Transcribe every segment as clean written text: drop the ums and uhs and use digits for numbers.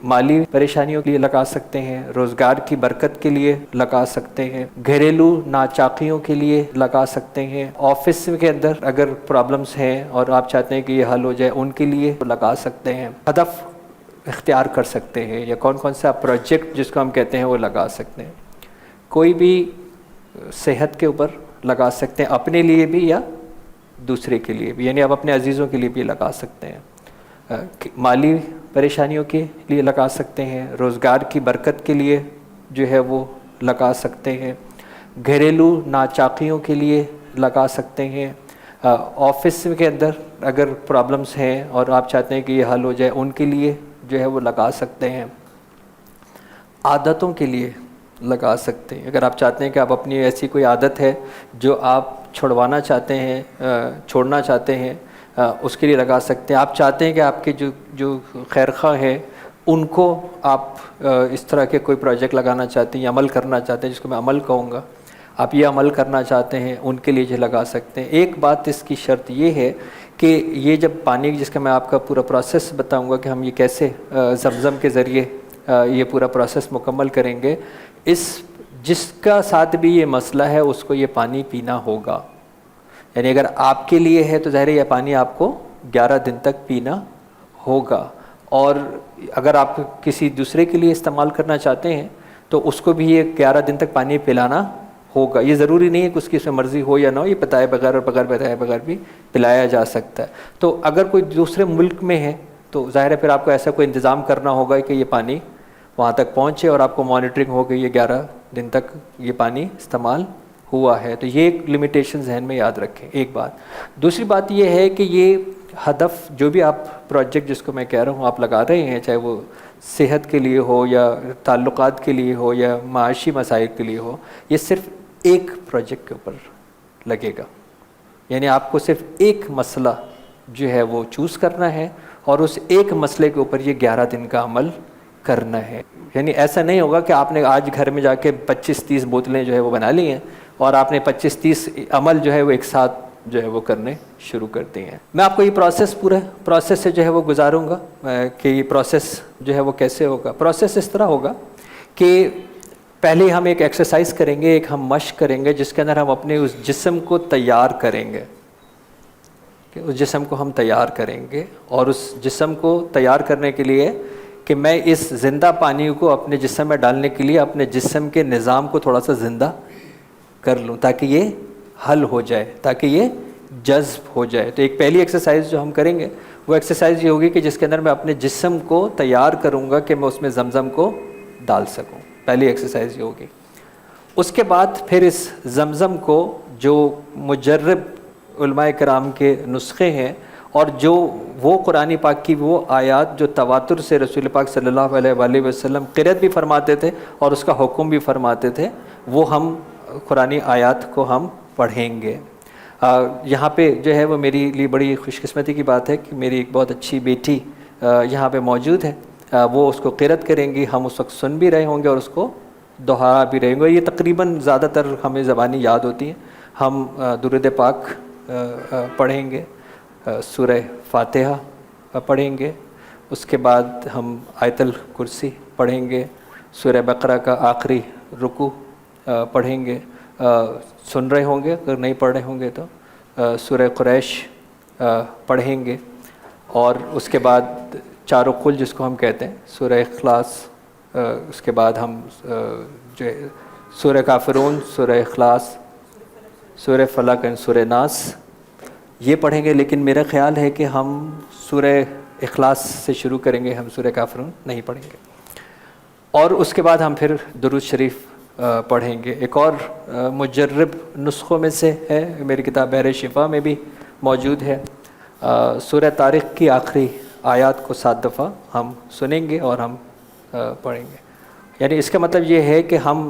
مالی پریشانیوں کے لیے لگا سکتے ہیں، روزگار کی برکت کے لیے لگا سکتے ہیں، گھریلو ناچاقیوں کے لیے لگا سکتے ہیں، آفس کے اندر اگر پرابلمس ہیں اور آپ چاہتے ہیں کہ یہ حل ہو جائے ان کے لیے لگا سکتے ہیں، ہدف اختیار کر سکتے ہیں، یا کون کون سا پروجیکٹ جس کو ہم کہتے ہیں وہ لگا سکتے ہیں۔ کوئی بھی صحت کے اوپر لگا سکتے ہیں، اپنے لیے بھی یا دوسرے کے لیے بھی، یعنی آپ اپنے عزیزوں کے لیے بھی لگا سکتے ہیں، مالی پریشانیوں کے لیے لگا سکتے ہیں، روزگار کی برکت کے لیے جو ہے وہ لگا سکتے ہیں، گھریلو ناچاقیوں کے لیے لگا سکتے ہیں، آفس کے اندر اگر پرابلمس ہیں اور آپ چاہتے ہیں کہ یہ حل ہو جائے ان کے لیے جو ہے وہ لگا سکتے ہیں، عادتوں کے لیے لگا سکتے ہیں۔ اگر آپ چاہتے ہیں کہ آپ اپنی ایسی کوئی عادت ہے جو آپ چھڑوانا چاہتے ہیں، چھوڑنا چاہتے ہیں، اس کے لیے لگا سکتے ہیں۔ آپ چاہتے ہیں کہ آپ کے جو خیر خواہ ہیں ان کو آپ اس طرح کے کوئی پروجیکٹ لگانا چاہتے ہیں یا عمل کرنا چاہتے ہیں، جس کو میں عمل کہوں گا، آپ یہ عمل کرنا چاہتے ہیں ان کے لیے جو لگا سکتے ہیں۔ ایک بات اس کی شرط یہ ہے کہ یہ جب پانی جس کا میں آپ کا پورا پروسیس بتاؤں گا کہ ہم یہ کیسے زمزم کے ذریعے یہ پورا پروسیس مکمل کریں گے، جس کا ساتھ بھی یہ مسئلہ ہے اس کو یہ پانی پینا ہوگا۔ یعنی اگر آپ کے لیے ہے تو ظاہر ہے یہ پانی آپ کو 11 دن تک پینا ہوگا، اور اگر آپ کسی دوسرے کے لیے استعمال کرنا چاہتے ہیں تو اس کو بھی یہ 11 دن تک پانی پلانا ہوگا۔ یہ ضروری نہیں ہے کہ اس کی اس میں مرضی ہو یا نہ ہو، یہ بتائے بغیر اور بتائے بغیر بھی پلایا جا سکتا ہے۔ تو اگر کوئی دوسرے ملک میں ہے تو ظاہر ہے پھر آپ کو ایسا کوئی انتظام کرنا ہوگا کہ یہ پانی وہاں تک پہنچے اور آپ کو مانیٹرنگ ہو کہ یہ 11 دن تک یہ پانی استعمال ہوا ہے۔ تو یہ ایک لمیٹیشن ذہن میں یاد رکھیں، ایک بات۔ دوسری بات یہ ہے کہ یہ ہدف جو بھی آپ پروجیکٹ جس کو میں کہہ رہا ہوں آپ لگا رہے ہیں، چاہے وہ صحت کے لیے ہو یا تعلقات کے لیے ہو یا معاشی مسائل کے لیے ہو، یہ صرف ایک پروجیکٹ کے اوپر لگے گا۔ یعنی آپ کو صرف ایک مسئلہ جو ہے وہ چوز کرنا ہے اور اس ایک مسئلے کے اوپر یہ 11 دن کا عمل کرنا ہے۔ یعنی ایسا نہیں ہوگا کہ آپ نے آج گھر میں جا کے 25-30 بوتلیں جو ہے وہ بنا لی ہیں اور آپ نے 25-30 عمل جو ہے وہ ایک ساتھ جو ہے وہ کرنے شروع کر دیے ہیں۔ میں آپ کو یہ پورا پروسیس سے جو ہے وہ گزاروں گا کہ یہ پروسیس جو ہے وہ کیسے ہوگا۔ پروسیس اس طرح ہوگا کہ پہلے ہم ایک ایکسرسائز کریں گے، ایک ہم مشق کریں گے جس کے اندر ہم اپنے اس جسم کو تیار کریں گے، کہ اس جسم کو ہم تیار کریں گے، اور اس جسم کو تیار کرنے کے لیے کہ میں اس زندہ پانی کو اپنے جسم میں ڈالنے کے لیے اپنے جسم کے نظام کو تھوڑا سا زندہ کر لوں تاکہ یہ حل ہو جائے، تاکہ یہ جذب ہو جائے۔ تو ایک پہلی ایکسرسائز جو ہم کریں گے وہ ایکسرسائز یہ ہوگی کہ جس کے اندر میں اپنے جسم کو تیار کروں گا کہ میں اس میں زمزم کو ڈال سکوں۔ پہلی ایکسرسائز یہ ہوگی۔ اس کے بعد پھر اس زمزم کو جو مجرب علماء کرام کے نسخے ہیں اور جو وہ قرآن پاک کی وہ آیات جو تواتر سے رسول پاک صلی اللہ علیہ وآلہ وسلم قرأت بھی فرماتے تھے اور اس کا حکم بھی فرماتے تھے، وہ ہم قرآن آیات کو ہم پڑھیں گے۔ یہاں پہ جو ہے وہ میری لیے بڑی خوش قسمتی کی بات ہے کہ میری ایک بہت اچھی بیٹی یہاں پہ موجود ہے، وہ اس کو قرأت کریں گی، ہم اس وقت سن بھی رہے ہوں گے اور اس کو دہرا بھی رہیں گے۔ یہ تقریباً زیادہ تر ہمیں زبانی یاد ہوتی ہیں۔ ہم درود پاک پڑھیں گے، سورہ فاتحہ پڑھیں گے، اس کے بعد ہم آیت الکرسی پڑھیں گے، سورہ بقرہ کا آخری رکوع پڑھیں گے، سن رہے ہوں گے، اگر نہیں پڑھ رہے ہوں گے تو سورہ قریش پڑھیں گے، اور اس کے بعد چاروں قل جس کو ہم کہتے ہیں، سورہ اخلاص، اس کے بعد ہم جو سورہ کافرون، سورہ اخلاص، سورہ فلق اور سورہ ناس یہ پڑھیں گے۔ لیکن میرا خیال ہے کہ ہم سورہ اخلاص سے شروع کریں گے، ہم سورہ کافرون نہیں پڑھیں گے، اور اس کے بعد ہم پھر درود شریف پڑھیں گے۔ ایک اور مجرب نسخوں میں سے ہے، میری کتاب بحر شفا میں بھی موجود ہے، سورہ طارق کی آخری آیات کو 7 دفعہ ہم سنیں گے اور ہم پڑھیں گے۔ یعنی اس کا مطلب یہ ہے کہ ہم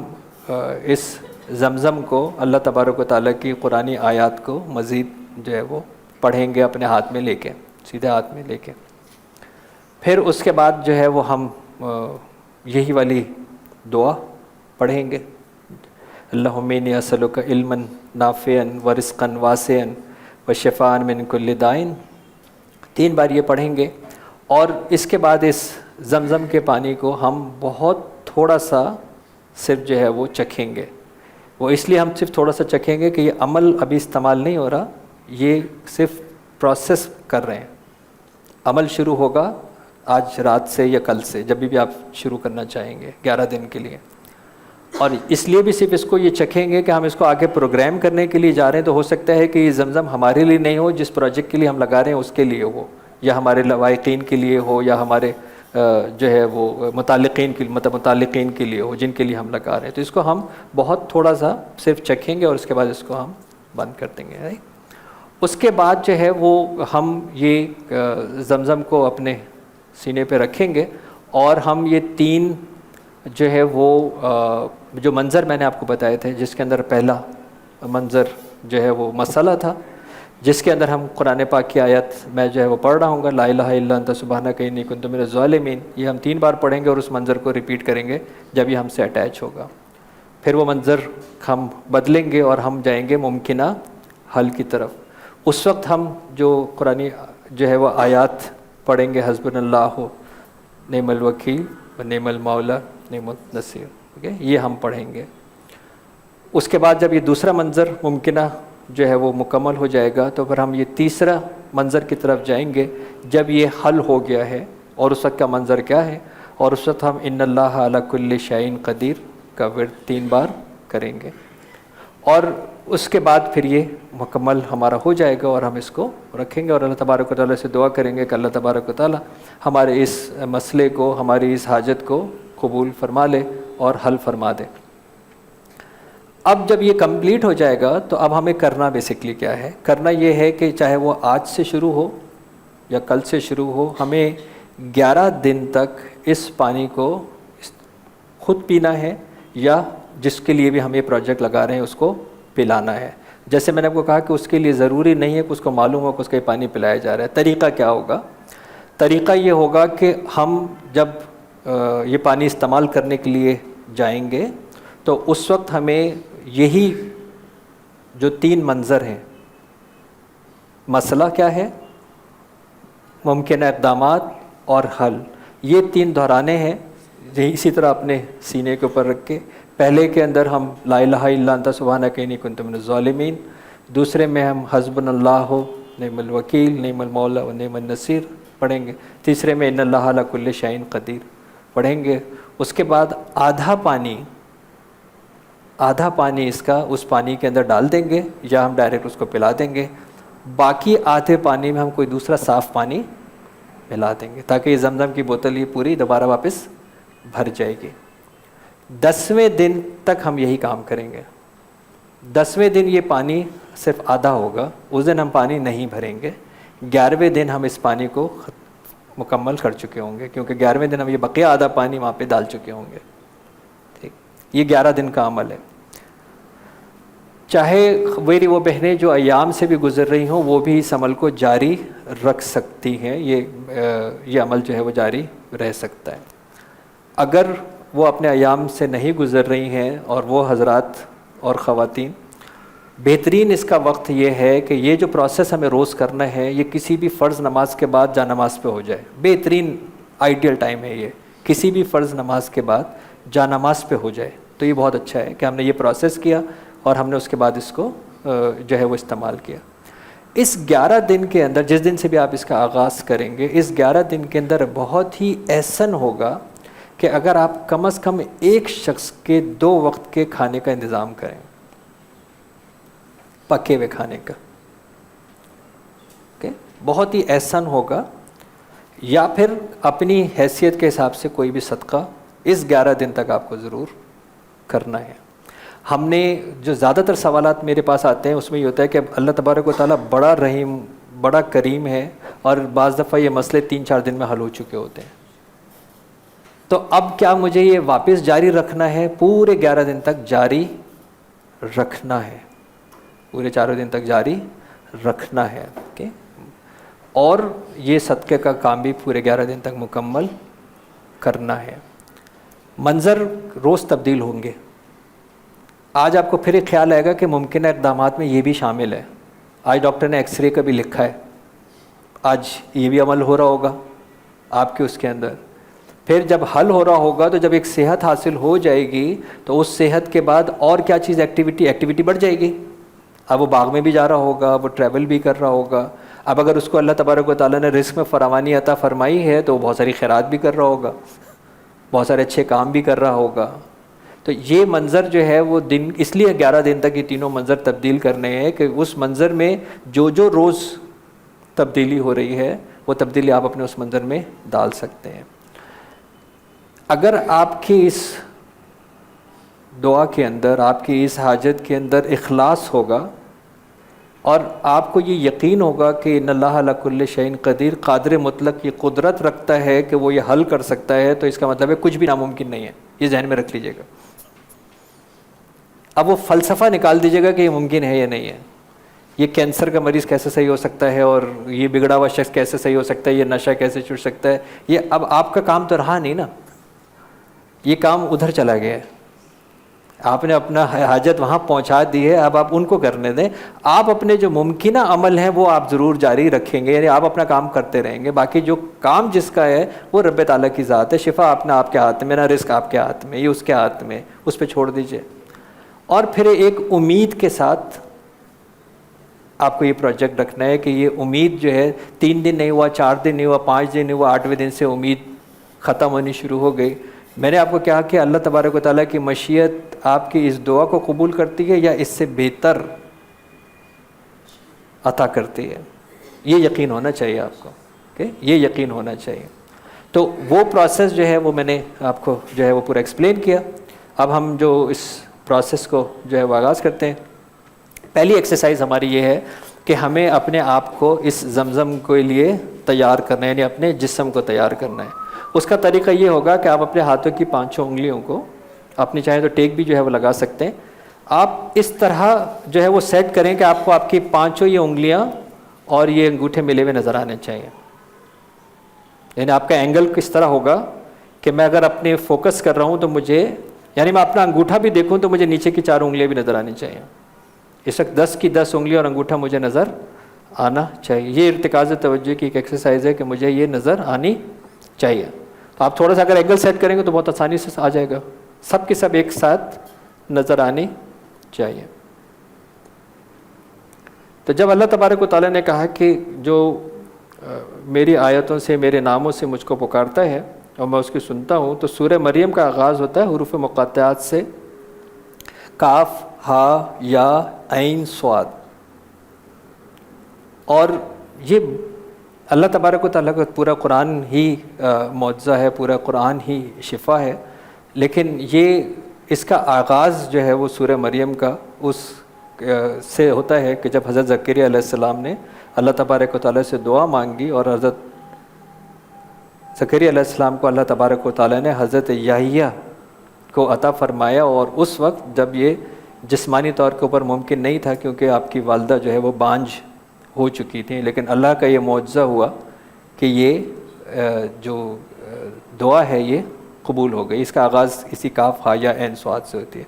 اس زمزم کو اللہ تبارک و تعالیٰ کی قرآن آیات کو مزید جو ہے وہ پڑھیں گے اپنے ہاتھ میں لے کے، سیدھے ہاتھ میں لے کے۔ پھر اس کے بعد جو ہے وہ ہم یہی والی دعا پڑھیں گے، اللہم انی اسألک علما نافعا ورزقا واسعا وشفاء من کل داء، 3 بار یہ پڑھیں گے۔ اور اس کے بعد اس زمزم کے پانی کو ہم بہت تھوڑا سا صرف جو ہے وہ چکھیں گے. وہ اس لیے ہم صرف تھوڑا سا چکھیں گے کہ یہ عمل ابھی استعمال نہیں ہو رہا, یہ صرف پروسیس کر رہے ہیں. عمل شروع ہوگا آج رات سے یا کل سے, جب بھی آپ شروع کرنا چاہیں گے 11 دن کے لیے. اور اس لیے بھی صرف اس کو یہ چکھیں گے کہ ہم اس کو آگے پروگرام کرنے کے لیے جا رہے ہیں. تو ہو سکتا ہے کہ یہ زمزم ہمارے لیے نہیں ہو, جس پروجیکٹ کے لیے ہم لگا رہے ہیں اس کے لیے ہو, یا ہمارے لوائقین کے لیے ہو, یا ہمارے جو ہے وہ متعلقین کے لیے ہو جن کے لیے ہم لگا رہے ہیں. تو اس کو ہم بہت تھوڑا سا صرف چکھیں گے اور اس کے بعد اس کو ہم بند کر دیں گے. اس کے بعد جو ہے وہ ہم یہ زمزم کو اپنے سینے پہ رکھیں گے, اور ہم یہ 3 جو ہے وہ جو منظر میں نے آپ کو بتائے تھے, جس کے اندر پہلا منظر جو ہے وہ مسئلہ تھا, جس کے اندر ہم قرآن پاک کی آیت میں جو ہے وہ پڑھ رہا ہوں گا, لا الہ الا انت سبحانک انی کنت من الظالمین. یہ ہم 3 بار پڑھیں گے اور اس منظر کو ریپیٹ کریں گے جب یہ ہم سے اٹیچ ہوگا. پھر وہ منظر ہم بدلیں گے اور ہم جائیں گے ممکنہ حل کی طرف. اس وقت ہم جو قرآنی جو ہے وہ آیات پڑھیں گے, حسبنا اللہ نعم الوکیل و نعم المولا نعم النصیر, یہ ہم پڑھیں گے. اس کے بعد جب یہ دوسرا منظر ممکنہ جو ہے وہ مکمل ہو جائے گا, تو پھر ہم یہ تیسرا منظر کی طرف جائیں گے جب یہ حل ہو گیا ہے. اور اس وقت کا منظر کیا ہے, اور اس وقت ہم ان اللہ علی کل شیء قدیر کا ورد 3 بار کریں گے. اور اس کے بعد پھر یہ مکمل ہمارا ہو جائے گا اور ہم اس کو رکھیں گے, اور اللہ تبارک و تعالیٰ سے دعا کریں گے کہ اللہ تبارک و تعالیٰ ہمارے اس مسئلے کو, ہماری اس حاجت کو قبول فرما لے اور حل فرما دے. اب جب یہ کمپلیٹ ہو جائے گا تو اب ہمیں کرنا بیسکلی کیا ہے, کرنا یہ ہے کہ چاہے وہ آج سے شروع ہو یا کل سے شروع ہو, ہمیں 11 دن تک اس پانی کو خود پینا ہے, یا جس کے لیے بھی ہم یہ پروجیکٹ لگا رہے ہیں اس کو پلانا ہے. جیسے میں نے آپ کو کہا کہ اس کے لیے ضروری نہیں ہے کہ اس کو معلوم ہو کہ اس کا یہ پانی پلایا جا رہا ہے. طریقہ کیا ہوگا, طریقہ یہ ہوگا کہ ہم جب یہ پانی استعمال کرنے کے لیے جائیں گے تو اس وقت ہمیں یہی جو 3 منظر ہیں, مسئلہ کیا ہے, ممکنہ اقدامات اور حل, یہ 3 دہرانے ہیں. اسی طرح اپنے سینے کے اوپر رکھ کے پہلے کے اندر ہم لا الہ الا انت سبحانک انی کنت من الظالمین, دوسرے میں ہم حسبنا اللہ نعم الوکیل نعم المولا و نعم النصیر پڑھیں گے, تیسرے میں ان اللہ علی کل شیء قدیر پڑھیں گے. اس کے بعد آدھا پانی اس کا اس پانی کے اندر ڈال دیں گے, یا ہم ڈائریکٹ اس کو پلا دیں گے. باقی آدھے پانی میں ہم کوئی دوسرا صاف پانی ملا دیں گے تاکہ یہ زمزم کی بوتل یہ پوری دوبارہ واپس بھر جائے گی. 10ویں دن تک ہم یہی کام کریں گے. 10ویں دن یہ پانی صرف آدھا ہوگا, اس دن ہم پانی نہیں بھریں گے. 11ویں دن ہم اس پانی کو مکمل کر چکے ہوں گے, کیونکہ 11ویں دن ہم یہ بقیہ آدھا پانی وہاں پہ ڈال چکے ہوں گے. ٹھیک, یہ 11 دن کا عمل ہے. چاہے میری وہ بہنیں جو ایام سے بھی گزر رہی ہوں وہ بھی اس عمل کو جاری رکھ سکتی ہیں, یہ عمل جو ہے وہ جاری رہ سکتا ہے. اگر وہ اپنے ایام سے نہیں گزر رہی ہیں اور وہ حضرات اور خواتین, بہترین اس کا وقت یہ ہے کہ یہ جو پروسیس ہمیں روز کرنا ہے یہ کسی بھی فرض نماز کے بعد جا نماز پہ ہو جائے. بہترین آئیڈیل ٹائم ہے یہ, کسی بھی فرض نماز کے بعد جا نماز پہ ہو جائے. تو یہ بہت اچھا ہے کہ ہم نے یہ پروسیس کیا اور ہم نے اس کے بعد اس کو جو ہے وہ استعمال کیا. اس 11 دن کے اندر, جس دن سے بھی آپ اس کا آغاز کریں گے, اس 11 دن کے اندر بہت ہی احسن ہوگا کہ اگر آپ کم از کم ایک شخص کے 2 وقت کے کھانے کا انتظام کریں, پکے ہوئے کھانے کا. بہت ہی احسن ہوگا. یا پھر اپنی حیثیت کے حساب سے کوئی بھی صدقہ اس 11 دن تک آپ کو ضرور کرنا ہے. ہم نے جو زیادہ تر سوالات میرے پاس آتے ہیں اس میں یہ ہوتا ہے کہ اللہ تبارک و تعالیٰ بڑا رحیم بڑا کریم ہے, اور بعض دفعہ یہ مسئلے 3-4 دن میں حل ہو چکے ہوتے ہیں. تو اب کیا مجھے یہ واپس جاری رکھنا ہے؟ پورے 11 دن تک جاری رکھنا ہے, پورے 4 دن تک جاری رکھنا ہے. اور یہ صدقے کا کام بھی پورے 11 دن تک مکمل کرنا ہے. منظر روز تبدیل ہوں گے. آج آپ کو پھر ایک خیال آئے گا کہ ممکنہ اقدامات میں یہ بھی شامل ہے. آج ڈاکٹر نے ایکس رے کا بھی لکھا ہے, آج یہ بھی عمل ہو رہا ہوگا آپ کے اس کے اندر. پھر جب حل ہو رہا ہوگا تو جب ایک صحت حاصل ہو جائے گی تو اس صحت کے بعد اور کیا چیز ایکٹیویٹی بڑھ جائے گی. اب وہ باغ میں بھی جا رہا ہوگا, وہ ٹریول بھی کر رہا ہوگا. اب اگر اس کو اللہ تبارک و تعالیٰ نے رزق میں فراوانی عطا فرمائی ہے تو وہ بہت ساری خیرات بھی کر رہا ہوگا, بہت سارے اچھے کام بھی کر رہا ہوگا. تو یہ منظر جو ہے وہ دن, اس لیے 11 دن تک یہ تینوں منظر تبدیل کرنے ہیں کہ اس منظر میں جو روز تبدیلی ہو رہی ہے وہ تبدیلی آپ اپنے اس منظر میں ڈال سکتے ہیں. اگر آپ کی اس دعا کے اندر, آپ کی اس حاجت کے اندر اخلاص ہوگا اور آپ کو یہ یقین ہوگا کہ ان اللہ علی کل شیء قدیر, قادر مطلق یہ قدرت رکھتا ہے کہ وہ یہ حل کر سکتا ہے, تو اس کا مطلب ہے کچھ بھی ناممکن نہیں ہے. یہ ذہن میں رکھ لیجئے گا. اب وہ فلسفہ نکال دیجیے گا کہ یہ ممکن ہے یا نہیں ہے. یہ کینسر کا مریض کیسے صحیح ہو سکتا ہے, اور یہ بگڑا ہوا شخص کیسے صحیح ہو سکتا ہے, یہ نشہ کیسے چھوٹ سکتا ہے. یہ اب آپ کا کام تو رہا نہیں نا, یہ کام ادھر چلا گیا ہے. آپ نے اپنا حاجت وہاں پہنچا دی ہے, اب آپ ان کو کرنے دیں. آپ اپنے جو ممکنہ عمل ہیں وہ آپ ضرور جاری رکھیں گے, یعنی آپ اپنا کام کرتے رہیں گے. باقی جو کام جس کا ہے وہ رب تعالیٰ کی ذات ہے. شفا اپنا آپ کے ہاتھ میں, نہ رزق آپ کے ہاتھ میں, یہ اس کے ہاتھ میں, اس پہ چھوڑ دیجئے. اور پھر ایک امید کے ساتھ آپ کو یہ پروجیکٹ رکھنا ہے کہ یہ امید جو ہے 3 دن نہیں ہوا, 4 دن نہیں ہوا, 5 دن نہیں ہوا, 8ویں دن سے امید ختم ہونی شروع ہو گئی. میں نے آپ کو کہا کہ اللہ تبارک و تعالیٰ کی مشیت آپ کی اس دعا کو قبول کرتی ہے یا اس سے بہتر عطا کرتی ہے. یہ یقین ہونا چاہیے آپ کو, کہ یہ یقین ہونا چاہیے. تو وہ پروسیس جو ہے وہ میں نے آپ کو جو ہے وہ پورا ایکسپلین کیا. اب ہم جو اس پروسیس کو جو ہے وہ آغاز کرتے ہیں. پہلی ایکسرسائز ہماری یہ ہے کہ ہمیں اپنے آپ کو اس زمزم کے لیے تیار کرنا ہے, یعنی اپنے جسم کو تیار کرنا ہے. اس کا طریقہ یہ ہوگا کہ آپ اپنے ہاتھوں کی 5 انگلیوں کو, اپنی چاہیں تو ٹیک بھی جو ہے وہ لگا سکتے ہیں, آپ اس طرح جو ہے وہ سیٹ کریں کہ آپ کو آپ کی 5 یہ انگلیاں اور یہ انگوٹھے ملے ہوئے نظر آنے چاہیے. یعنی آپ کا اینگل کس طرح ہوگا کہ میں اگر اپنے فوکس کر رہا ہوں تو مجھے, یعنی میں اپنا انگوٹھا بھی دیکھوں تو مجھے نیچے کی 4 انگلیاں بھی نظر آنی چاہیے. اس وقت 10 کی 10 انگلیاں اور انگوٹھا مجھے نظر آنا چاہیے. یہ ارتکاز توجہ کی ایک ایکسرسائز ہے کہ مجھے یہ نظر آنی چاہیے. تو آپ تھوڑا سا اگر اینگل سیٹ کریں گے تو بہت آسانی سے آ جائے گا. سب کے سب ایک ساتھ نظر آنی چاہیے. تو جب اللہ تبارک و تعالیٰ نے کہا کہ جو میری آیتوں سے, میرے ناموں سے مجھ کو پکارتا ہے اور میں اس کی سنتا ہوں, تو سورہ مریم کا آغاز ہوتا ہے حروف مقطعات سے, کاف, ہا, یا, عین, صاد. اور یہ اللہ تبارک و تعالیٰ کا پورا قرآن ہی معجزہ ہے, پورا قرآن ہی شفا ہے. لیکن یہ اس کا آغاز جو ہے وہ سورہ مریم کا اس سے ہوتا ہے کہ جب حضرت زکریا علیہ السلام نے اللہ تبارک و تعالیٰ سے دعا مانگی, اور حضرت زکریا علیہ السلام کو اللہ تبارک و تعالیٰ نے حضرت یحییٰ کو عطا فرمایا. اور اس وقت جب یہ جسمانی طور کے اوپر ممکن نہیں تھا کیونکہ آپ کی والدہ جو ہے وہ بانجھ ہو چکی تھیں, لیکن اللہ کا یہ معجزہ ہوا کہ یہ جو دعا ہے یہ قبول ہو گئی. اس کا آغاز اسی کاف, ہا, یا, عین, صاد سے ہوتی ہے.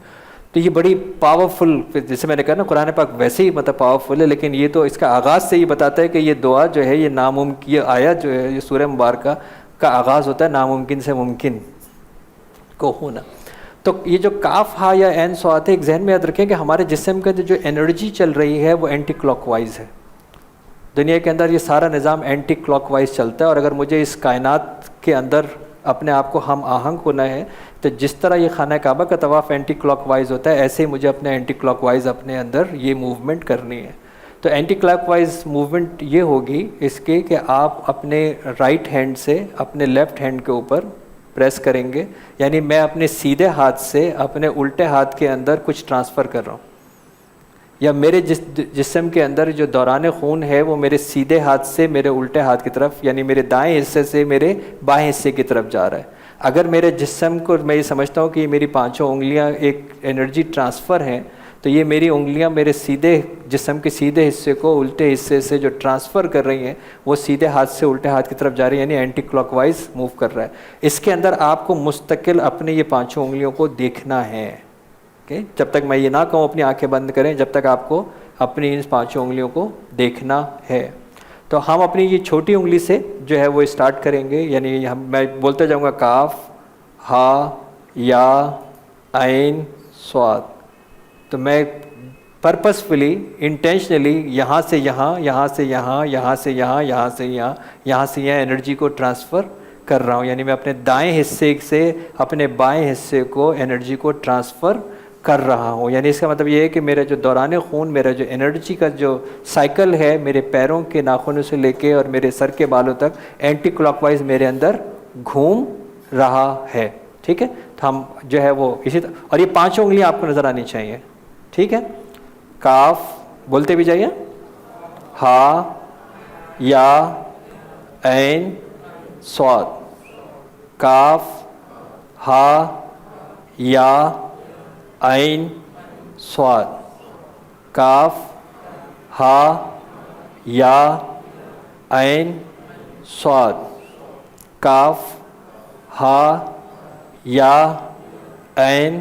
تو یہ بڑی پاورفل, جیسے میں نے کہا نا قرآن پاک ویسے ہی مطلب پاورفل ہے, لیکن یہ تو اس کا آغاز سے یہ بتاتا ہے کہ یہ دعا جو ہے یہ ناممکن, یہ آیت جو ہے یہ سورہ مبارکہ کا آغاز ہوتا ہے ناممکن سے ممکن کو ہونا. تو یہ جو کاف, ہا, یا, عین, صاد ہے, ایک ذہن میں یاد رکھیں کہ ہمارے جسم کے جو انرجی چل رہی ہے وہ اینٹی کلاک وائز ہے. دنیا کے اندر یہ سارا نظام اینٹی کلاک وائز چلتا ہے, اور اگر مجھے اس کائنات کے اندر اپنے آپ کو ہم آہنگ ہونا ہے تو جس طرح یہ خانہ کعبہ کا طواف اینٹی کلاک وائز ہوتا ہے, ایسے ہی مجھے اپنے اینٹی کلاک وائز اپنے اندر یہ موومنٹ کرنی ہے. تو اینٹی کلاک وائز موومنٹ یہ ہوگی اس کے کہ آپ اپنے رائٹ ہینڈ سے اپنے لیفٹ ہینڈ کے اوپر پریس کریں گے, یعنی میں اپنے سیدھے ہاتھ سے اپنے الٹے ہاتھ کے اندر کچھ ٹرانسفر کر رہا ہوں, یا میرے جسم کے اندر جو دوران خون ہے وہ میرے سیدھے ہاتھ سے میرے الٹے ہاتھ کی طرف, یعنی میرے دائیں حصے سے میرے بائیں حصے کی طرف جا رہا ہے. اگر میرے جسم کو میں یہ سمجھتا ہوں کہ یہ میری 5 انگلیاں ایک انرجی ٹرانسفر ہیں, تو یہ میری انگلیاں میرے سیدھے جسم کے سیدھے حصے کو الٹے حصے سے جو ٹرانسفر کر رہی ہیں وہ سیدھے ہاتھ سے الٹے ہاتھ کی طرف جا رہی ہیں, یعنی اینٹی کلاک وائز موو کر رہا ہے. اس کے اندر آپ کو مستقل اپنے یہ 5 انگلیوں کو دیکھنا ہے. جب تک میں یہ نہ کہوں اپنی آنکھیں بند کریں, جب تک آپ کو اپنی ان 5 انگلیوں کو دیکھنا ہے. تو ہم اپنی یہ چھوٹی انگلی سے جو ہے وہ اسٹارٹ کریں گے، یعنی میں بولتا جاؤں گا کاف، ہا، یا، عین، صاد. تو میں پرپسفلی انٹینشنلی یہاں سے یہاں، یہاں سے یہاں، یہاں سے یہاں، یہاں سے یہاں، یہاں سے یہاں انرجی کو ٹرانسفر کر رہا ہوں. یعنی میں اپنے دائیں حصے سے اپنے بائیں حصے کو انرجی کو ٹرانسفر کر رہا ہوں. یعنی اس کا مطلب یہ ہے کہ میرا جو دوران خون، میرا جو انرجی کا جو سائیکل ہے، میرے پیروں کے ناخنوں سے لے کے اور میرے سر کے بالوں تک اینٹی کلاک وائز میرے اندر گھوم رہا ہے. ٹھیک ہے، تو ہم جو ہے وہ اسی طرح، اور یہ پانچوں انگلیاں آپ کو نظر آنی چاہیے. ٹھیک ہے، کاف بولتے بھی جائیے، ہا، یا، عین، صاد. کاف، ہا، یا، عین، صاد. کاف، ہا، یا، عین، صاد. کاف، ہا، یا، عین،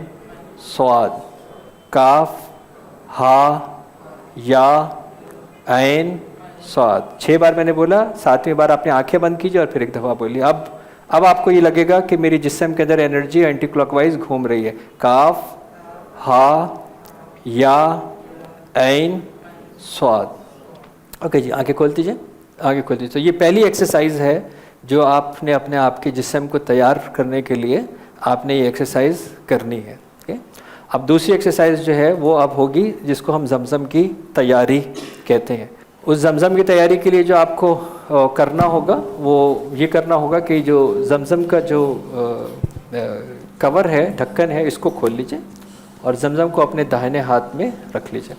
صاد. کاف، ہا، یا، عین، صاد. 6 بار میں نے بولا، 7ویں بار آپ نے آنکھیں بند کیجیے اور پھر ایک دفعہ بولیے. اب آپ کو یہ لگے گا کہ میری جسم کے اندر انرجی اینٹی کلاک وائز گھوم رہی ہے. کاف، ہا، یا، عین، صاد. اوکے جی، آنکھیں کھول دیجیے، آنکھیں کھول دیجیے. تو یہ پہلی ایکسرسائز ہے جو آپ نے اپنے آپ کے جسم کو تیار کرنے کے لیے آپ نے یہ ایکسرسائز کرنی ہے. اب دوسری ایکسرسائز جو ہے وہ اب ہوگی جس کو ہم زمزم کی تیاری کہتے ہیں. اس زمزم کی تیاری کے لیے جو آپ کو کرنا ہوگا وہ یہ کرنا ہوگا کہ جو زمزم کا جو کور ہے، ڈھکن ہے، اس کو کھول لیجئے اور زمزم کو اپنے داہنے ہاتھ میں رکھ لیجئے.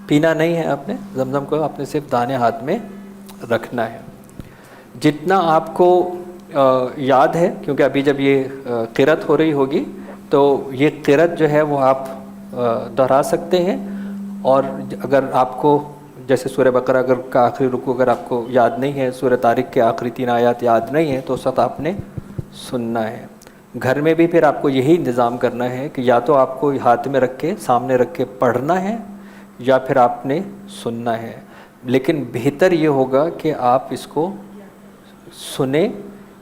پینا نہیں ہے آپ نے، زمزم کو آپ نے صرف داہنے ہاتھ میں رکھنا ہے. جتنا آپ کو یاد ہے، کیونکہ ابھی جب یہ قرأت ہو رہی ہوگی تو یہ قرأت جو ہے وہ آپ دہرا سکتے ہیں. اور اگر آپ کو جیسے سورہ بقرہ اگر کا آخری رکوع اگر آپ کو یاد نہیں ہے، سورہ طارق کے آخری 3 آیات یاد نہیں ہیں، تو اس وقت آپ نے سننا ہے. گھر میں بھی پھر آپ کو یہی انتظام کرنا ہے کہ یا تو آپ کو ہاتھ میں رکھ کے سامنے رکھ کے پڑھنا ہے یا پھر آپ نے سننا ہے. لیکن بہتر یہ ہوگا کہ آپ اس کو سنیں،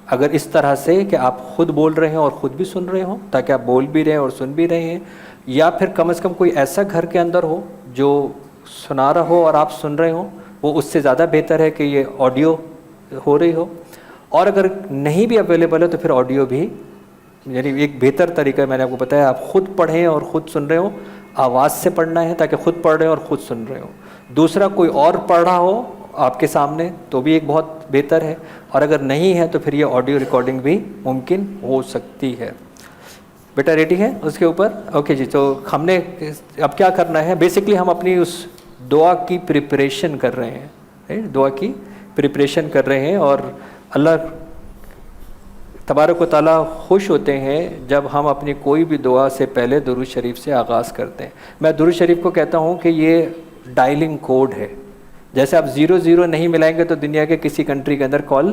اگر اس طرح سے کہ آپ خود بول رہے ہیں اور خود بھی سن رہے ہوں، تاکہ آپ بول بھی رہے ہیں اور سن بھی رہے ہیں، یا پھر کم از کم کوئی ایسا گھر کے اندر ہو جو سنا رہا ہو اور آپ سن رہے ہوں. وہ اس سے زیادہ بہتر ہے کہ یہ آڈیو ہو رہی ہو. اور اگر نہیں بھی اویلیبل ہے تو پھر آڈیو بھی، یعنی ایک بہتر طریقہ میں نے آپ کو بتایا، آپ خود پڑھیں اور خود سن رہے ہوں. آواز سے پڑھنا ہے تاکہ خود پڑھ رہے ہوں اور خود سن رہے ہوں. دوسرا کوئی اور پڑھ رہا ہو آپ کے سامنے تو بھی ایک بہت بہتر ہے. اور اگر نہیں ہے تو پھر یہ آڈیو ریکارڈنگ بھی ممکن ہو سکتی ہے. بیٹا ریڈی ہے اس کے اوپر؟ اوکے جی. تو ہم نے اب کیا کرنا ہے، بیسکلی ہم اپنی اس دعا کی پریپریشن کر رہے ہیں، دعا کی پریپریشن کر رہے ہیں. اور اللہ تبارک و تعالیٰ خوش ہوتے ہیں جب ہم اپنی کوئی بھی دعا سے پہلے درود شریف سے آغاز کرتے ہیں. میں درود شریف کو کہتا ہوں کہ یہ ڈائلنگ کوڈ ہے. جیسے آپ 00 نہیں ملائیں گے تو دنیا کے کسی کنٹری کے اندر کال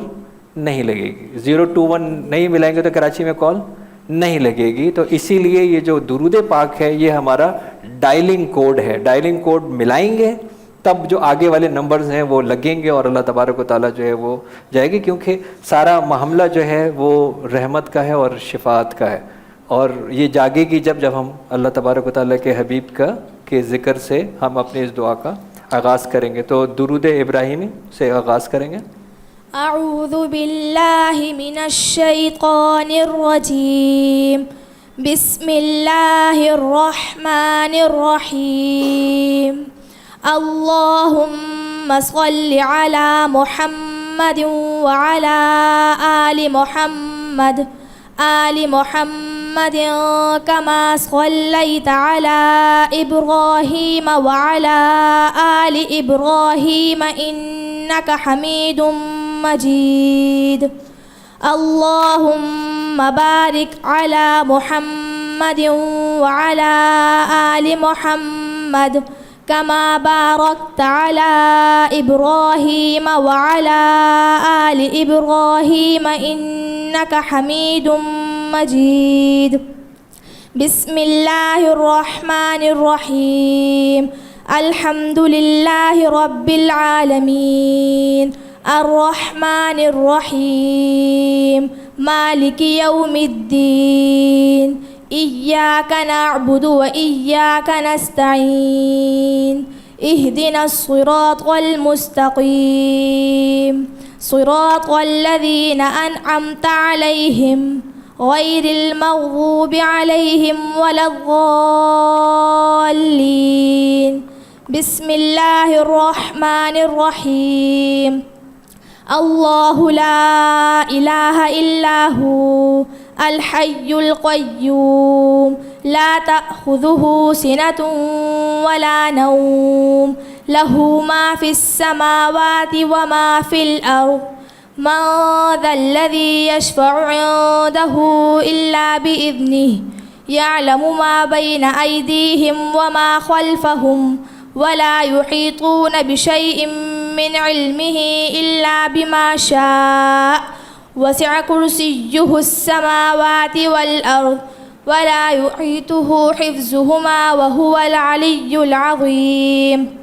نہیں لگے گی. 021 نہیں ملائیں گے تو کراچی میں کال نہیں لگے گی. تو اسی لیے یہ جو درود پاک ہے یہ ہمارا ڈائلنگ کوڈ ہے. ڈائلنگ کوڈ ملائیں گے تب جو آگے والے نمبرز ہیں وہ لگیں گے اور اللہ تبارک و تعالیٰ جو ہے وہ جائے گی. کیونکہ سارا معاملہ جو ہے وہ رحمت کا ہے اور شفاعت کا ہے. اور یہ جاگے گی جب ہم اللہ تبارک و تعالیٰ کے حبیب کا کے ذکر سے ہم اپنے اس دعا کا آغاز کریں گے. تو درود ابراہیمی سے آغاز کریں گے. اعوذ باللہ من الشیطان الرجیم، بسم اللہ الرحمن الرحیم. اللہم صل علی محمد وعلی آل محمد كما صليت على إبراهيم وعلى آل إبراهيم إنك حميد مجيد. اللهم بارك على محمد وعلى آل محمد كما باركت على إبراهيم وعلى آل إبراهيم إنك حميد مجيد. بسم الله الرحمن الرحيم. الحمد لله رب العالمين الرحمن الرحيم مالك يوم الدين إياك نعبد وإياك نستعين اهدنا الصراط المستقيم صراط الذين أنعمت عليهم غير المغضوب عليهم ولا الضالين بسم الله الرحمن الرحيم الله لا إله إلا هو الحي القيوم لا تأخذه سنة ولا نوم له ما في السماوات وما في الأرض من ذا الذي يشفع عنده إلا بإذنه يعلم ما بين أيديهم وما خلفهم ولا يحيطون بشيء من علمه إلا بما شاء وسع كرسيه السماوات والأرض ولا يحيطه حفظهما وهو العلي العظيم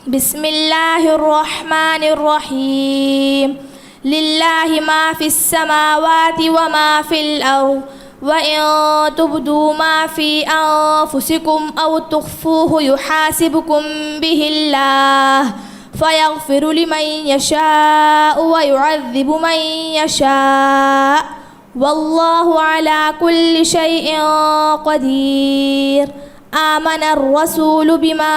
بسم الله الرحمن الرحيم لله ما في السماوات وما في الأرض وإن تبدوا ما في أنفسكم أو تخفوه يحاسبكم به الله فيغفر لمن يشاء ويعذب من يشاء والله على كل شيء قدير آمن الرسول بما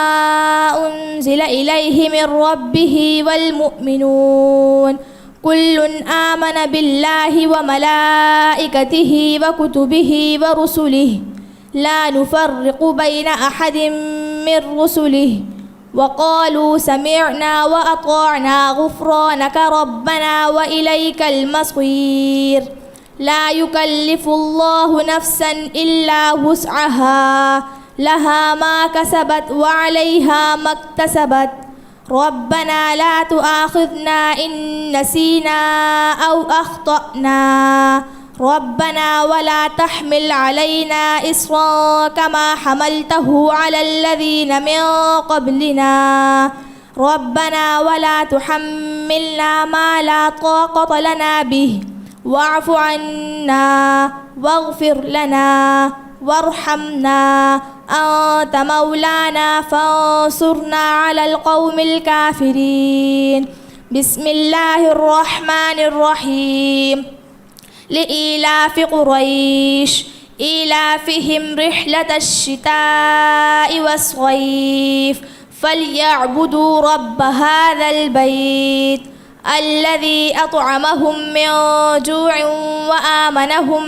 أنزل إليه من ربه والمؤمنون كل آمن بالله وملائكته وكتبه ورسله لا نفرق بين أحد من رسله وقالوا سمعنا وأطعنا غفرانك ربنا وإليك المصير لا يكلف الله نفسا إلا وسعها لها ما كسبت وعليها ما اكتسبت ربنا لا تؤاخذنا إن نسينا أو أخطأنا ربنا ولا تحمل علينا إصرا كما حملته على الذين من قبلنا ربنا ولا تحملنا ما لا طاقة لنا به واعف عنا واغفر لنا وارحمنا أنت مولانا فانصرنا على القوم الكافرين بسم الله الرحمن الرحيم لإيلاف قريش إيلافهم رحلة الشتاء والصيف فليعبدوا رب هذا البيت الذي أطعمهم من جوع وآمنهم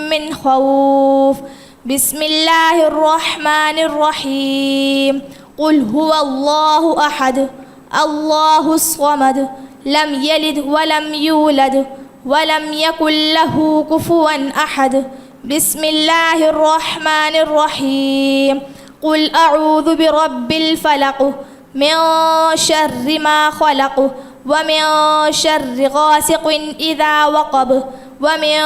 من خوف بسم الله الرحمن الرحيم قل هو الله أحد الله الصمد لم يلد ولم يولد ولم يكن له كفوا أحد بسم الله الرحمن الرحيم قل أعوذ برب الفلق من شر ما خلق ومن شر غاسق إذا وقب ومن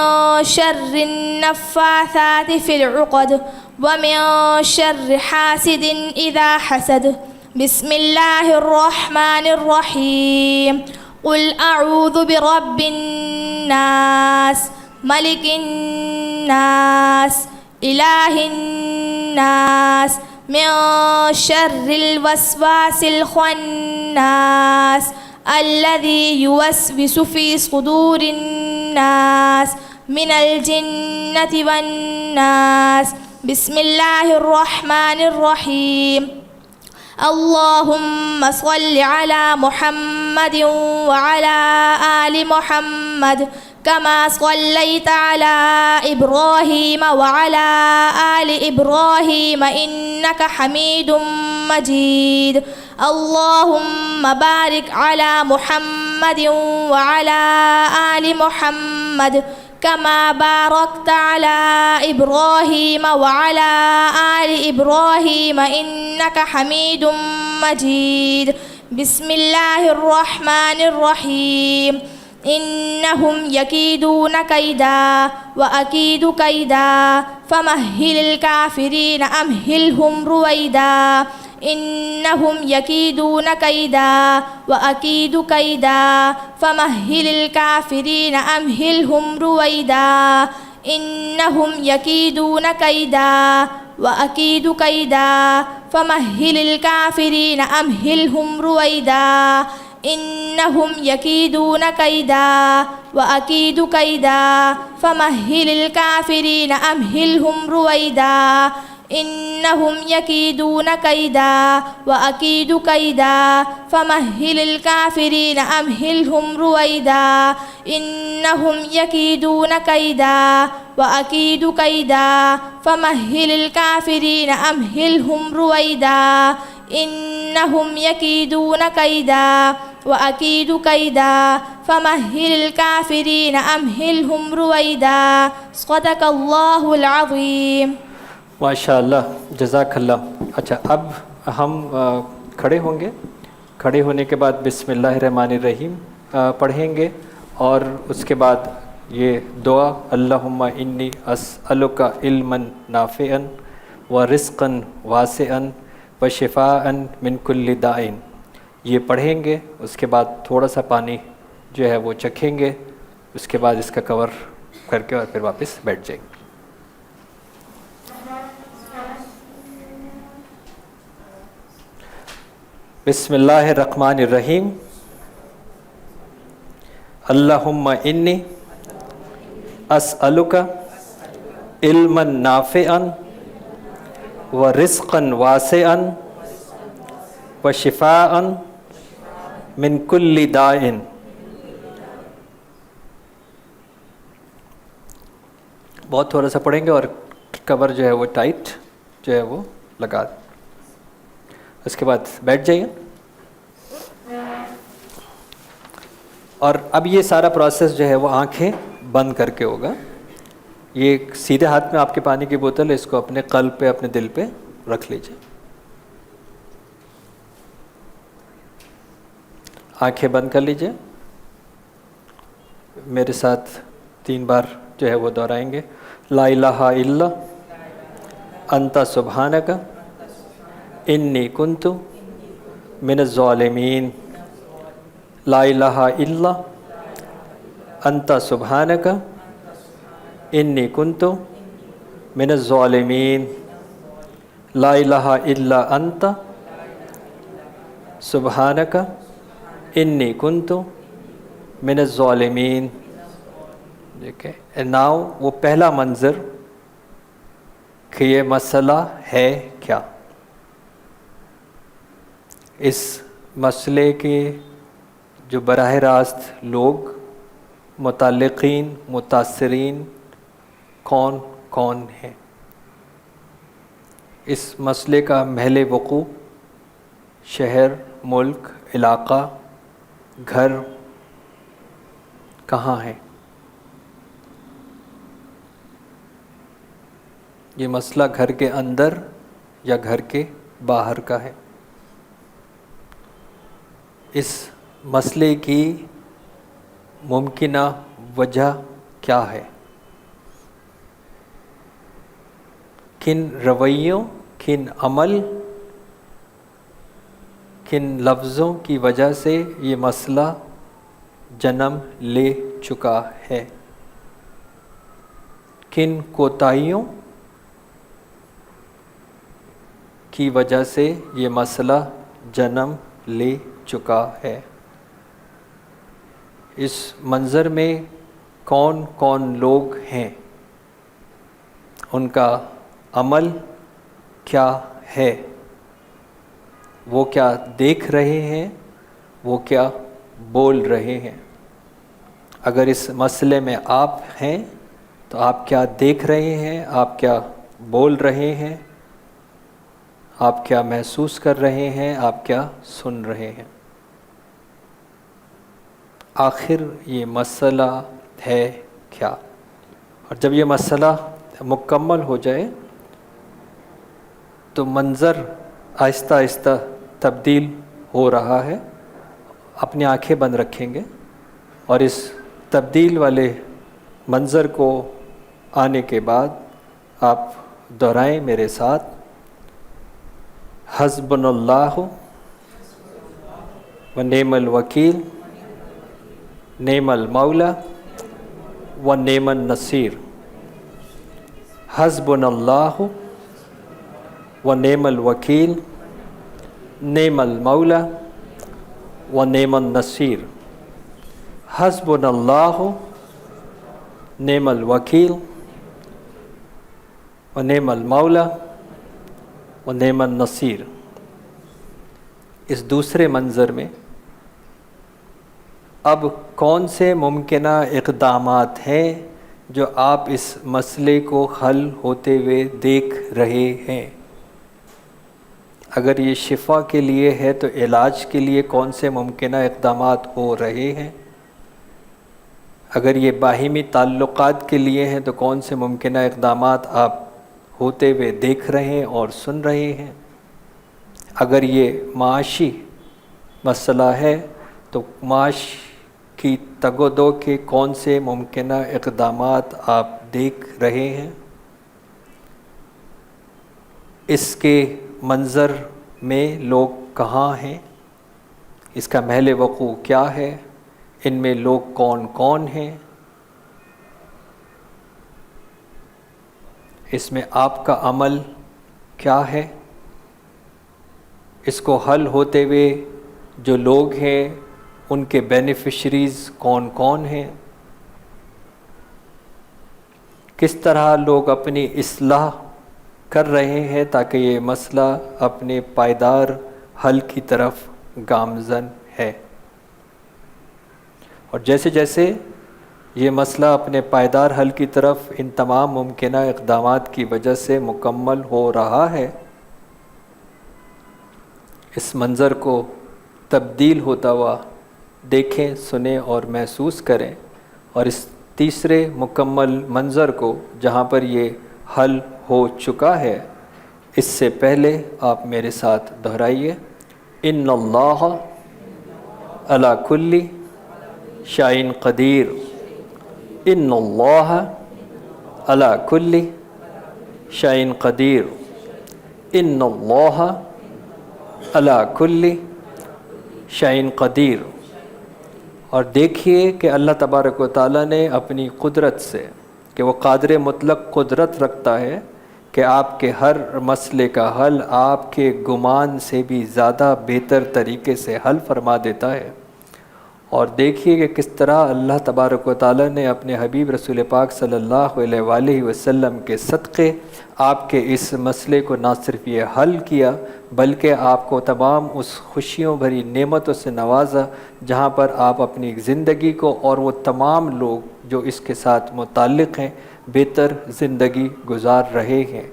شر النفاثات في العقد ومن شر حاسد إذا حسد بسم الله الرحمن الرحيم قل أعوذ برب الناس ملك الناس إله الناس من شر الوسواس الخناس الذي يوسوس في صدور الناس من الجنة والناس بسم الله الرحمن الرحيم اللهم صل على محمد وعلى آل محمد كما صليت على إبراهيم وعلى آل إبراهيم إنك حميد مجيد اللهم بارك على محمد وعلى آل محمد كما باركت على إبراهيم وعلى آل إبراهيم إنك حميد مجيد بسم الله الرحمن الرحيم إنهم يكيدون كيدا وأكيد كيدا فمهل الكافرين أمهلهم رويدا إنهم يكيدون كيدا وأكيد كيدا فمهل الكافرين أمهلهم رويدا إنهم يكيدون كيدا وأكيد كيدا فمهل الكافرين أمهلهم رويدا إنهم يكيدون كيدا وأكيد كيدا فمهل الكافرين أمهلهم رويدا إنهم يكيدون كيدا وأكيد كيدا فمهل الكافرين أمهلهم رويدا إنهم يكيدون كيدا وأكيد كيدا فمهل الكافرين أمهلهم رويدا إنهم يكيدون كيدا وأكيد كيدا فمهل الكافرين أمهلهم رويدا صدق الله العظيم. ماشاء اللہ، جزاک اللہ. اچھا، اب ہم کھڑے ہوں گے. کھڑے ہونے کے بعد بسم اللہ الرحمن الرحیم پڑھیں گے، اور اس کے بعد یہ دعا اللہم انی اسألک علما نافعا ورزقا واسعا وشفاء من کل داء، یہ پڑھیں گے. اس کے بعد تھوڑا سا پانی جو ہے وہ چکھیں گے، اس کے بعد اس کا کور کر کے اور پھر واپس بیٹھ جائیں گے. بسم اللہ الرحمن الرحیم. اللہم انی اسألک علما نافعا ورزقا واسعا وشفاء من کل داء. بہت تھوڑا سا پڑھیں گے اور کور جو ہے وہ ٹائٹ جو ہے وہ لگا دیں. اس کے بعد بیٹھ جائیے. اور اب یہ سارا پروسیس جو ہے وہ آنکھیں بند کر کے ہوگا. یہ سیدھے ہاتھ میں آپ کے پانی کی بوتل ہے، اس کو اپنے قلب پہ، اپنے دل پہ رکھ لیجیے. آنکھیں بند کر لیجیے. میرے ساتھ 3 بار جو ہے وہ دہرائیں گے. لا الہ الا انت سبحانک انی کنت من الظالمین. لا الہ الا انت سبحانک انی کنت من الظالمین. لا الہ الا انت سبحانک انی کنت من الظالمین. دیکھیں ناؤ وہ پہلا منظر کہ یہ مسئلہ ہے کیا. اس مسئلے کے جو براہ راست لوگ متعلقین، متاثرین کون کون ہیں. اس مسئلے کا محل وقوع شہر، ملک، علاقہ، گھر کہاں ہے. یہ مسئلہ گھر کے اندر یا گھر کے باہر کا ہے. اس مسئلے کی ممکنہ وجہ کیا ہے. کن رویوں، کن عمل، کن لفظوں کی وجہ سے یہ مسئلہ جنم لے چکا ہے. کن کوتاہیوں کی وجہ سے یہ مسئلہ جنم لے چکا ہے. اس منظر میں کون کون لوگ ہیں، ان کا عمل کیا ہے، وہ کیا دیکھ رہے ہیں، وہ کیا بول رہے ہیں. اگر اس مسئلے میں آپ ہیں تو آپ کیا دیکھ رہے ہیں، آپ کیا بول رہے ہیں، آپ کیا محسوس کر رہے ہیں، آپ کیا سن رہے ہیں. آخر یہ مسئلہ ہے کیا. اور جب یہ مسئلہ مکمل ہو جائے تو منظر آہستہ آہستہ تبدیل ہو رہا ہے. اپنی آنکھیں بند رکھیں گے اور اس تبدیل والے منظر کو آنے کے بعد آپ دہرائیں میرے ساتھ. حسبنا اللہ و نعم الوکیل نعم المولا و نعم النصیر. حسبنا اللہ و نعم الوکیل نعم المولا و نعم النصیر. حسبنا اللہ نعم الوکیل و نعم المولا و نعم النصیر. اس دوسرے منظر میں اب کون سے ممکنہ اقدامات ہیں جو آپ اس مسئلے کو حل ہوتے ہوئے دیکھ رہے ہیں؟ اگر یہ شفا کے لیے ہے تو علاج کے لیے کون سے ممکنہ اقدامات ہو رہے ہیں؟ اگر یہ باہمی تعلقات کے لیے ہیں تو کون سے ممکنہ اقدامات آپ ہوتے ہوئے دیکھ رہے ہیں اور سن رہے ہیں؟ اگر یہ معاشی مسئلہ ہے تو معاش کی تگ و دو کے کون سے ممکنہ اقدامات آپ دیکھ رہے ہیں؟ اس کے منظر میں لوگ کہاں ہیں؟ اس کا محل وقوع کیا ہے؟ ان میں لوگ کون کون ہیں؟ اس میں آپ کا عمل کیا ہے؟ اس کو حل ہوتے ہوئے جو لوگ ہیں ان کے بینیفیشریز کون کون ہیں؟ کس طرح لوگ اپنی اصلاح کر رہے ہیں تاکہ یہ مسئلہ اپنے پائیدار حل کی طرف گامزن ہے؟ اور جیسے جیسے یہ مسئلہ اپنے پائیدار حل کی طرف ان تمام ممکنہ اقدامات کی وجہ سے مکمل ہو رہا ہے، اس منظر کو تبدیل ہوتا ہوا دیکھیں، سنیں اور محسوس کریں. اور اس تیسرے مکمل منظر کو جہاں پر یہ حل ہو چکا ہے، اس سے پہلے آپ میرے ساتھ دہرائیے: ان اللہ علی کل شیء قدیر. ان اللہ علی کل شیء قدیر. ان اللہ علی کل شیء قدیر. اور دیکھیے کہ اللہ تبارک و تعالیٰ نے اپنی قدرت سے، کہ وہ قادر مطلق قدرت رکھتا ہے کہ آپ کے ہر مسئلے کا حل آپ کے گمان سے بھی زیادہ بہتر طریقے سے حل فرما دیتا ہے. اور دیکھیے کہ کس طرح اللہ تبارک و تعالیٰ نے اپنے حبیب رسول پاک صلی اللہ علیہ وآلہ وسلم کے صدقے آپ کے اس مسئلے کو نہ صرف یہ حل کیا بلکہ آپ کو تمام اس خوشیوں بھری نعمتوں سے نوازا جہاں پر آپ اپنی زندگی کو اور وہ تمام لوگ جو اس کے ساتھ متعلق ہیں بہتر زندگی گزار رہے ہیں.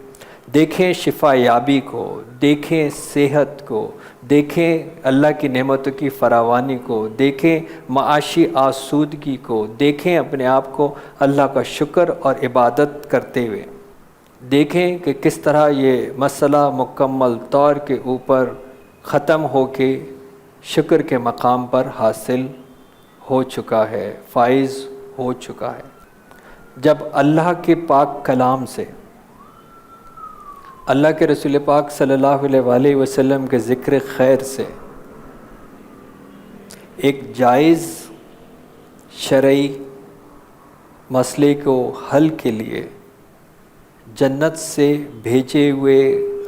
دیکھیں شفا یابی کو، دیکھیں صحت کو، دیکھیں اللہ کی نعمتوں کی فراوانی کو، دیکھیں معاشی آسودگی کو، دیکھیں اپنے آپ کو اللہ کا شکر اور عبادت کرتے ہوئے. دیکھیں کہ کس طرح یہ مسئلہ مکمل طور کے اوپر ختم ہو کے شکر کے مقام پر حاصل ہو چکا ہے، فائز ہو چکا ہے. جب اللہ کے پاک کلام سے، اللہ کے رسول پاک صلی اللہ علیہ وآلہ وسلم کے ذکر خیر سے ایک جائز شرعی مسئلے کو حل کے لیے جنت سے بھیجے ہوئے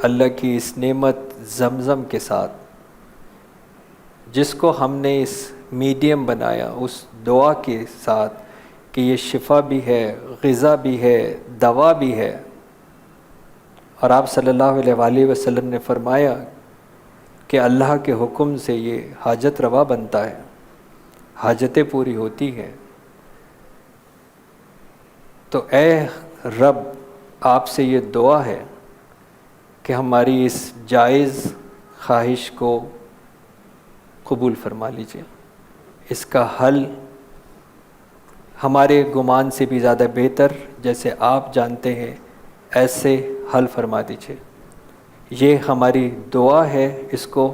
اللہ کی اس نعمت زمزم کے ساتھ، جس کو ہم نے اس میڈیم بنایا، اس دعا کے ساتھ کہ یہ شفا بھی ہے، غذا بھی ہے، دوا بھی ہے. اور آپ صلی اللہ علیہ وآلہ وسلم نے فرمایا کہ اللہ کے حکم سے یہ حاجت روا بنتا ہے، حاجتیں پوری ہوتی ہیں. تو اے رب، آپ سے یہ دعا ہے کہ ہماری اس جائز خواہش کو قبول فرما لیجیے. اس کا حل ہمارے گمان سے بھی زیادہ بہتر، جیسے آپ جانتے ہیں ایسے حل فرما دیجیے. یہ ہماری دعا ہے، اس کو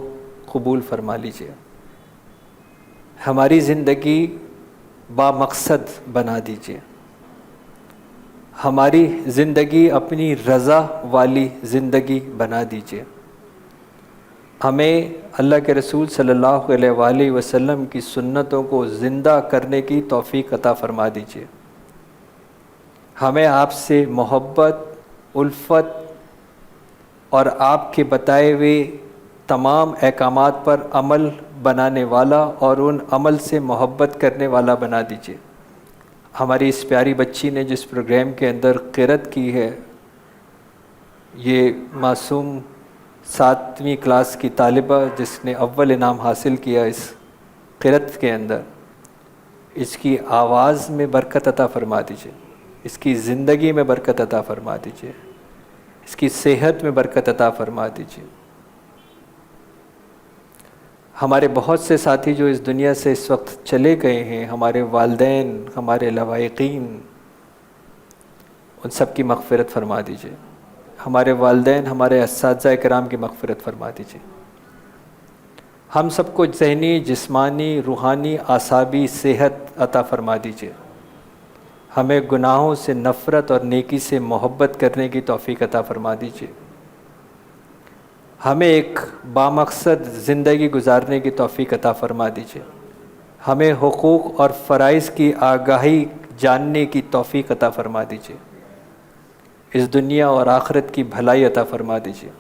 قبول فرما لیجیے. ہماری زندگی با مقصد بنا دیجیے. ہماری زندگی اپنی رضا والی زندگی بنا دیجیے. ہمیں اللہ کے رسول صلی اللہ علیہ وآلہ وسلم کی سنتوں کو زندہ کرنے کی توفیق عطا فرما دیجیے۔ ہمیں آپ سے محبت، الفت اور آپ کے بتائے ہوئے تمام احکامات پر عمل بنانے والا اور ان عمل سے محبت کرنے والا بنا دیجیے۔ ہماری اس پیاری بچی نے جس پروگرام کے اندر قرأت کی ہے، یہ معصوم 7ویں کلاس کی طالبہ جس نے اول انعام حاصل کیا اس قرأت کے اندر، اس کی آواز میں برکت عطا فرما دیجیے، اس کی زندگی میں برکت عطا فرما دیجیے، اس کی صحت میں برکت عطا فرما دیجیے۔ ہمارے بہت سے ساتھی جو اس دنیا سے اس وقت چلے گئے ہیں، ہمارے والدین، ہمارے لواحقین، ان سب کی مغفرت فرما دیجیے۔ ہمارے والدین، ہمارے اساتذہ کرام کی مغفرت فرما دیجیے۔ ہم سب کو ذہنی، جسمانی، روحانی، اعصابی صحت عطا فرما دیجیے۔ ہمیں گناہوں سے نفرت اور نیکی سے محبت کرنے کی توفیق عطا فرما دیجیے۔ ہمیں ایک بامقصد زندگی گزارنے کی توفیق عطا فرما دیجیے۔ ہمیں حقوق اور فرائض کی آگاہی جاننے کی توفیق عطا فرما دیجیے۔ اس دنیا اور آخرت کی بھلائی عطا فرما دیجیے۔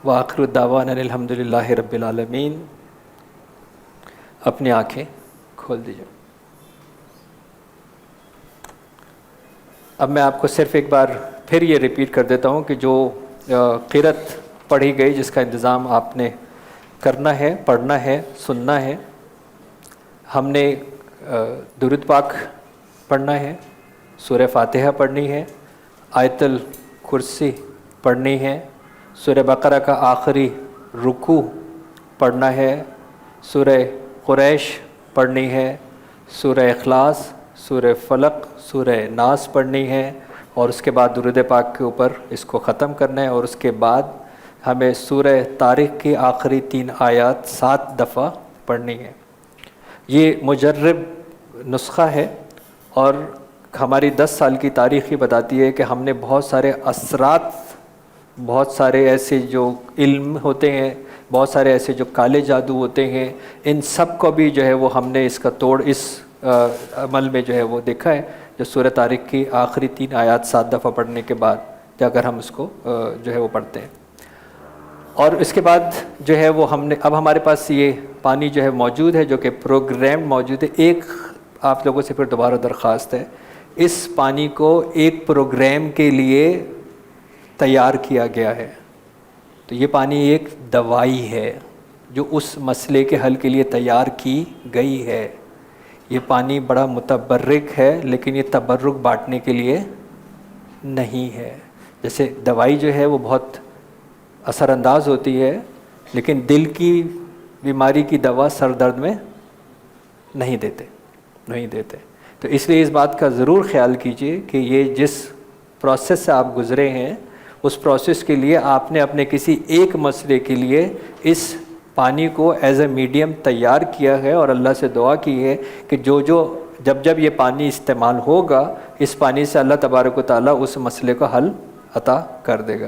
وآخر الدعوانا الحمد للہ رب العالمین۔ اپنی آنکھیں کھول دیجیے۔ اب میں آپ کو صرف ایک بار پھر یہ ریپیٹ کر دیتا ہوں کہ جو قرأت پڑھی گئی، جس کا انتظام آپ نے کرنا ہے، پڑھنا ہے، سننا ہے۔ ہم نے درود پاک پڑھنا ہے، سورہ فاتحہ پڑھنی ہے، آیت الکرسی پڑھنی ہے، سورہ بقرہ کا آخری رکوع پڑھنا ہے، سورہ قریش پڑھنی ہے، سورہ اخلاص، سورہ فلق، سورہ ناس پڑھنی ہے، اور اس کے بعد درود پاک کے اوپر اس کو ختم کرنا ہے، اور اس کے بعد ہمیں سورہ طارق کی آخری 3 آیات 7 دفعہ پڑھنی ہے۔ یہ مجرب نسخہ ہے، اور ہماری 10 سال کی تاریخ ہی بتاتی ہے کہ ہم نے بہت سارے اثرات، بہت سارے ایسے جو علم ہوتے ہیں، بہت سارے ایسے جو کالے جادو ہوتے ہیں، ان سب کو بھی جو ہے وہ ہم نے اس کا توڑ اس عمل میں جو ہے وہ دیکھا ہے، جو سورہ طارق کی آخری 3 آیات 7 دفعہ پڑھنے کے بعد اگر ہم اس کو جو ہے وہ پڑھتے ہیں۔ اور اس کے بعد جو ہے وہ ہم نے اب ہمارے پاس یہ پانی جو ہے موجود ہے، جو کہ پروگرام موجود ہے۔ ایک آپ لوگوں سے پھر دوبارہ درخواست ہے، اس پانی کو ایک پروگرام کے لیے تیار کیا گیا ہے، تو یہ پانی ایک دوائی ہے جو اس مسئلے کے حل کے لیے تیار کی گئی ہے۔ یہ پانی بڑا متبرک ہے، لیکن یہ تبرک بانٹنے کے لیے نہیں ہے۔ جیسے دوائی جو ہے وہ بہت اثر انداز ہوتی ہے، لیکن دل کی بیماری کی دوا سر درد میں نہیں دیتے۔ تو اس لیے اس بات کا ضرور خیال کیجئے کہ یہ جس پروسیس سے آپ گزرے ہیں، اس پروسیس کے لیے آپ نے اپنے کسی ایک مسئلے کے لیے اس پانی کو ایز اے میڈیم تیار کیا ہے، اور اللہ سے دعا کی ہے کہ جب یہ پانی استعمال ہوگا، اس پانی سے اللہ تبارک و تعالیٰ اس مسئلے کو حل عطا کر دے گا۔